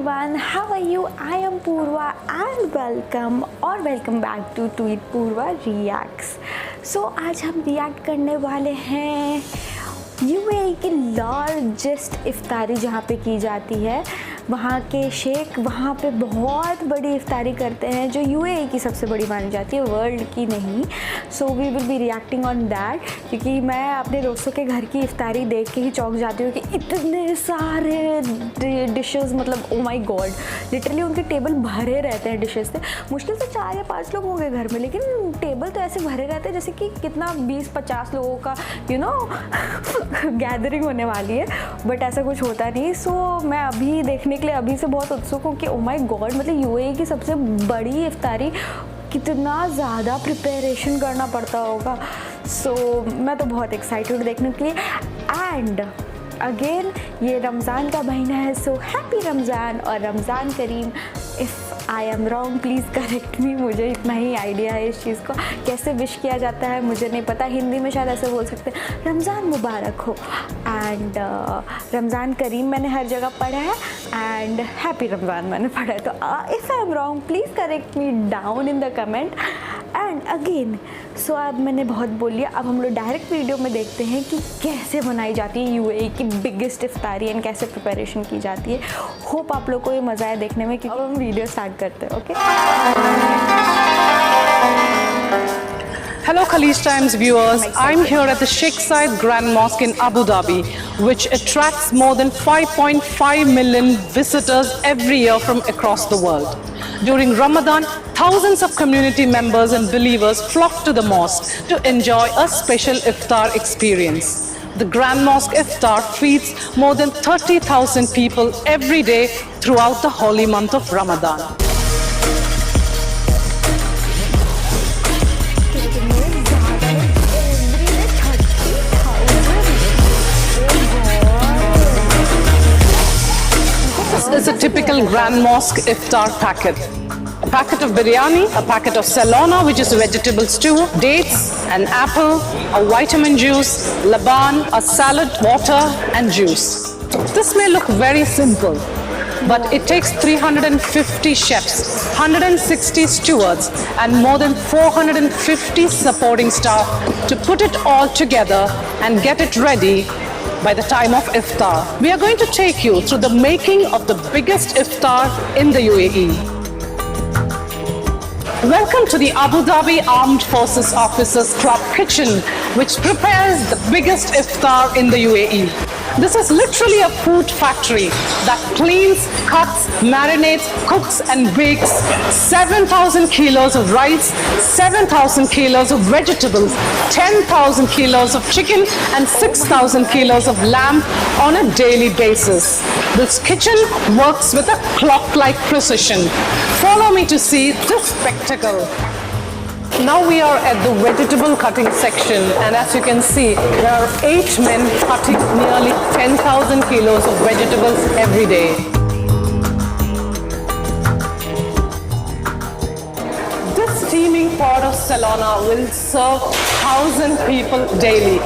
everyone, how are you? I am Purva and welcome back to Tweet Purva Reacts. So आज हम react करने वाले हैं UAE की लार्जेस्ट इफ्तारी जहाँ पे की जाती है, वहाँ के शेख वहाँ पे बहुत बड़ी इफ्तारी करते हैं जो यूएई की सबसे बड़ी मानी जाती है, वर्ल्ड की नहीं. So we will be reacting on that, क्योंकि मैं अपने दोस्तों के घर की इफ्तारी देख के ही चौंक जाती हूँ कि इतने सारे डिशेस, मतलब ओ माय गॉड, लिटरली उनके टेबल भरे रहते हैं डिशेस से. मुश्किल से 4 या 5 लोग होंगे घर में, लेकिन टेबल तो ऐसे भरे रहते हैं जैसे कि कितना 20-50 लोगों का गैदरिंग होने वाली है, बट ऐसा कुछ होता नहीं. सो मैं अभी देखने के लिए अभी से बहुत उत्सुक हूँ कि ओ माय गॉड, मतलब यूएई की सबसे बड़ी इफ्तारी, कितना ज़्यादा प्रिपरेशन करना पड़ता होगा. सो मैं तो बहुत एक्साइटेड देखने के लिए. एंड अगेन ये रमज़ान का महीना है, सो हैप्पी रमज़ान और Ramzan Kareem. If I am wrong please correct me, मुझे इतना ही आइडिया है इस चीज़ को कैसे विश किया जाता है मुझे नहीं पता. हिंदी में शायद ऐसे बोल सकते हैं रमज़ान मुबारक हो, एंड रमज़ान करीम मैंने हर जगह पढ़ा है, एंड हैप्पी रमज़ान मैंने पढ़ा है. तो if I am wrong please correct me down in the comment. And again so अब मैंने बहुत बोल लिया, अब हम लोग डायरेक्ट वीडियो में देखते हैं कि कैसे बनाई जाती है यूएई की बिगेस्ट इफ्तारी एंड कैसे प्रिपरेशन की जाती है. होप आप लोग को ये मज़ा आए देखने में, क्योंकि अब हम वीडियो स्टार्ट करते हैं. Okay. Hello Khalij Times viewers, I'm here at the Sheikh Zayed Grand Mosque in Abu Dhabi, which attracts more than 5.5 million visitors every year from across the world. During Ramadan, thousands of community members and believers flock to the mosque to enjoy a special iftar experience. The Grand Mosque Iftar feeds more than 30,000 people every day throughout the holy month of Ramadan. This is a typical Grand Mosque Iftar packet. A packet of biryani, a packet of salona, which is a vegetable stew, dates, an apple, a vitamin juice, laban, a salad, water and juice. This may look very simple, but it takes 350 chefs, 160 stewards and more than 450 supporting staff to put it all together and get it ready by the time of iftar. We are going to take you through the making of the biggest iftar in the UAE. Welcome to the Abu Dhabi Armed Forces Officers Club kitchen, which prepares the biggest iftar in the UAE. This is literally a food factory that cleans, cuts, marinates, cooks and bakes 7,000 kilos of rice, 7,000 kilos of vegetables, 10,000 kilos of chicken and 6,000 kilos of lamb on a daily basis. This kitchen works with a clock-like precision. Follow me to see this spectacle. Now we are at the vegetable cutting section, and as you can see, there are 8 men cutting nearly 10,000 kilos of vegetables every day. This steaming pot of salona will serve 1,000 people daily.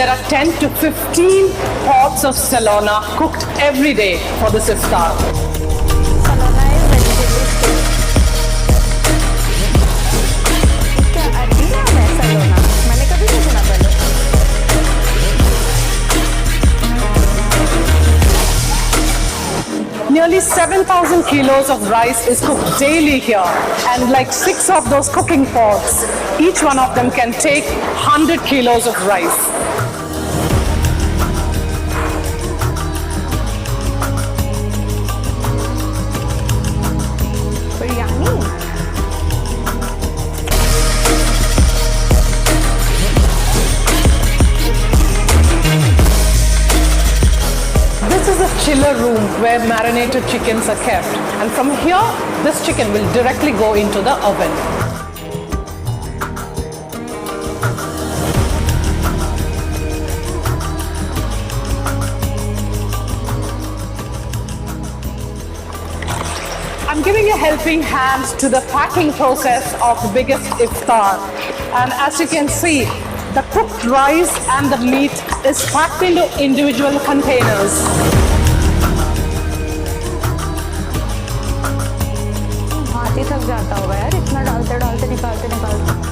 There are 10 to 15 pots of salona cooked every day for this iftar. Nearly 7,000 kilos of rice is cooked daily here, and like 6 of those cooking pots, each one of them can take 100 kilos of rice. This is a chiller room where marinated chickens are kept, and from here this chicken will directly go into the oven. I'm giving a helping hand to the packing process of the biggest iftar, and as you can see, the cooked rice and the meat is packed into individual containers. लग जाता होगा यार, इतना डालते डालते निकालते निकालते।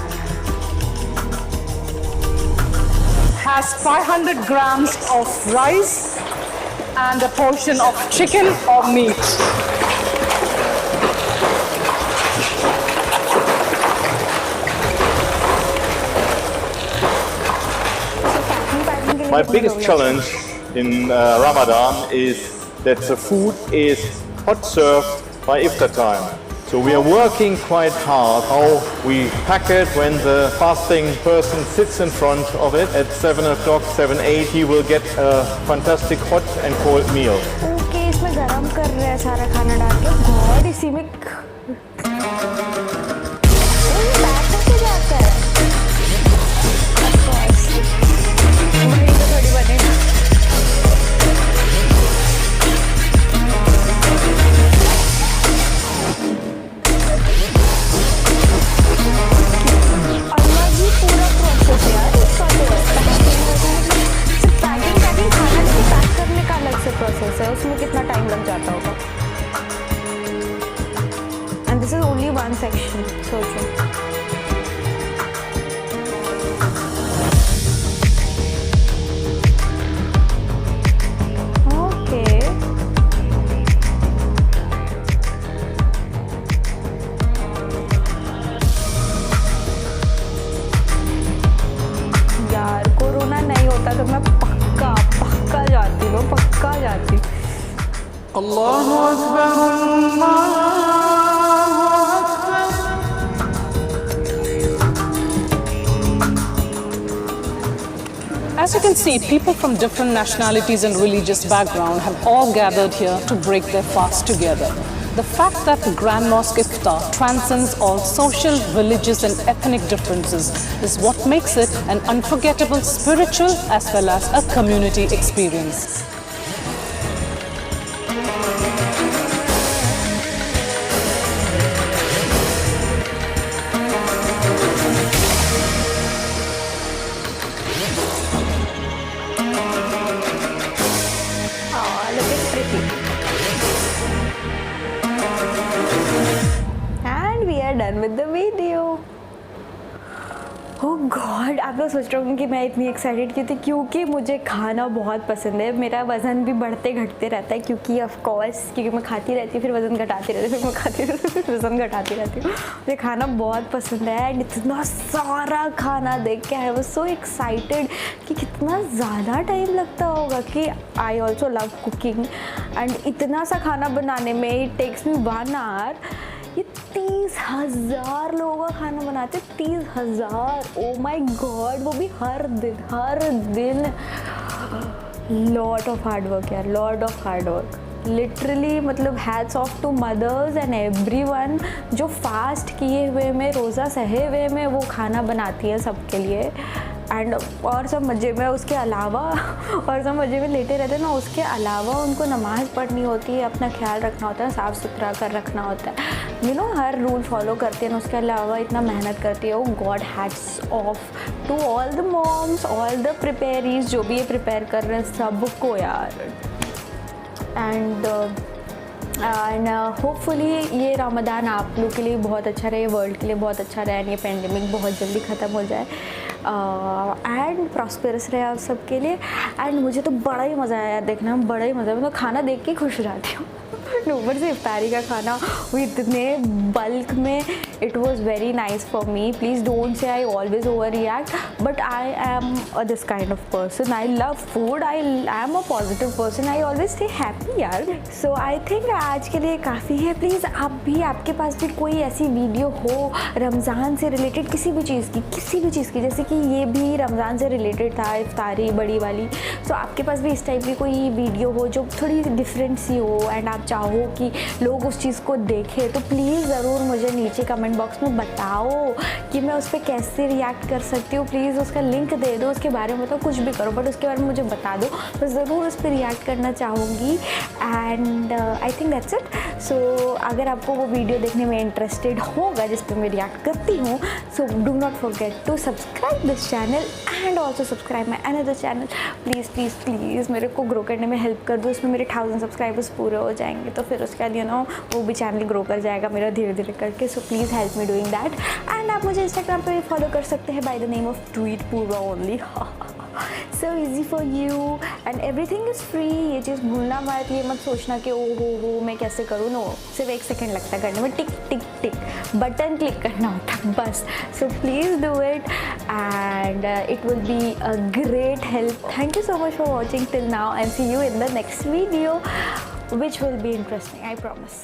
Has 500 grams of rice and a portion of chicken or meat. Packing My biggest challenge in Ramadan is that the food is hot served by iftar time. So we are working quite hard how we pack it when the fasting person sits in front of it at 7 o'clock, 7, 8, he will get a fantastic hot and cold meal. Okay, इसमें गरम कर रहे हैं सारा खाना डाल के। God, इसी में पैक कैसे जाता है? Of course, वही तो थोड़ी बनेगा। अलग ही पूरा प्रोसेस है यार इसका तो। पैकिंग खाना नहीं, पैक करने का अलग से प्रोसेस है, उसमें कितना टाइम लग जाता होगा। And this is only one section, सोचो। ओके, यार कोरोना नहीं होता तो मैं पक्का जाती हूँ, पक्का जाती। Allahu Akbar, Allahu Akbar. As you can see, people from different nationalities and religious background have all gathered here to break their fast together. The fact that the Grand Mosque Iftar transcends all social, religious and ethnic differences is what makes it an unforgettable spiritual as well as a community experience. Look at pretty. And we are done with the video. Oh God, आप लोग सोच रहे होंगे कि मैं इतनी excited क्यों थी, क्योंकि मुझे खाना बहुत पसंद है। मेरा वज़न भी बढ़ते घटते रहता है क्योंकि ऑफ कोर्स, क्योंकि मैं खाती रहती हूँ, फिर वज़न घटाती रहती हूँ, फिर मैं खाती रहती हूँ, फिर वज़न घटाती रहती हूँ। मुझे खाना बहुत पसंद है एंड इतना सारा खाना देख के आई वाज सो एक्साइटेड कि कितना ज़्यादा टाइम लगता होगा। कि I also love cooking and इतना सा खाना बनाने में इट टेक्स मी 1 आवर। ये 30,000 लोगों का खाना बनाते, 30,000। ओ माय गॉड, वो भी हर दिन। लॉट ऑफ हार्ड वर्क यार, lot of hard work literally. मतलब hats off to mothers and everyone जो फास्ट किए हुए में, रोज़ा सहे हुए में वो खाना बनाती है सबके लिए। एंड और सब मज़े में उसके अलावा और सब मज़े में लेटे रहते हैं ना, उसके अलावा उनको नमाज़ पढ़नी होती है, अपना ख्याल रखना होता है, साफ़ सुथरा कर रखना होता है, यू नो, हर रूल फॉलो करते हैं। उसके अलावा इतना मेहनत करती है। Oh God, hats off to all the moms, all the preparers जो भी ये प्रिपेयर कर रहे हैं सबको यार। एंड होपफुली ये रमज़ान आप लोग के लिए बहुत अच्छा रहे, वर्ल्ड के लिए बहुत अच्छा रहे, एंड ये पेंडेमिक बहुत जल्दी ख़त्म हो जाए एंड प्रॉस्पेरस रहे आप सबके लिए। एंड मुझे तो बड़ा ही मज़ा आया देखना, बड़ा ही मज़ा। मैं तो खाना देख के खुश हो जाती हूँ। ऊपर से इफ्तारी का खाना वो इतने बल्क में, it was very nice for me. Please don't say I always over react, but I am this kind of person. I love food, I am a positive person, I always stay happy यार। सो I think आज के लिए काफ़ी है। Please आप भी, आपके पास भी कोई ऐसी वीडियो हो रमज़ान से रिलेटेड, किसी भी चीज़ की, जैसे कि ये भी रमज़ान से रिलेटेड था, इफ्तारी बड़ी वाली। सो आपके पास भी इस टाइप की कोई वीडियो हो जो थोड़ी डिफरेंट सी हो एंड आप चाहो कि लोग उस चीज़ को देखें, तो प्लीज़ ज़रूर मुझे नीचे कमेंट बॉक्स में बताओ कि मैं उस पर कैसे रिएक्ट कर सकती हूँ। प्लीज़ उसका लिंक दे दो, उसके बारे में बताओ, कुछ भी करो, बट उसके बारे में मुझे बता दो। मैं ज़रूर उस पर रिएक्ट करना चाहूँगी and I think that's it. So अगर आपको वो वीडियो देखने में इंटरेस्टेड होगा जिस पर मैं रिएक्ट करती हूँ, so do not forget to subscribe this channel and also subscribe my another channel. Please please please मेरे को ग्रो करने में हेल्प कर दो, उसमें मेरे 1000 सब्सक्राइबर्स पूरे हो जाएंगे तो फिर उसके बाद वो भी चैनल ग्रो कर जाएगा मेरा धीरे धीरे करके. So please help me doing that. And आप मुझे इंस्टाग्राम पे फॉलो कर सकते हैं by the name of tweet Purva only. So easy for you and everything is free. ये चीज़ भूलना मत, ये मत सोचना कि ओ हो मैं कैसे करूँ. नो, सिर्फ 1 सेकेंड लगता है करने में. टिक टिक टिक बटन क्लिक करना होता है बस. So please do it and it will be a great help. Thank you so much for watching till now and see you in the next video which will be interesting, I promise.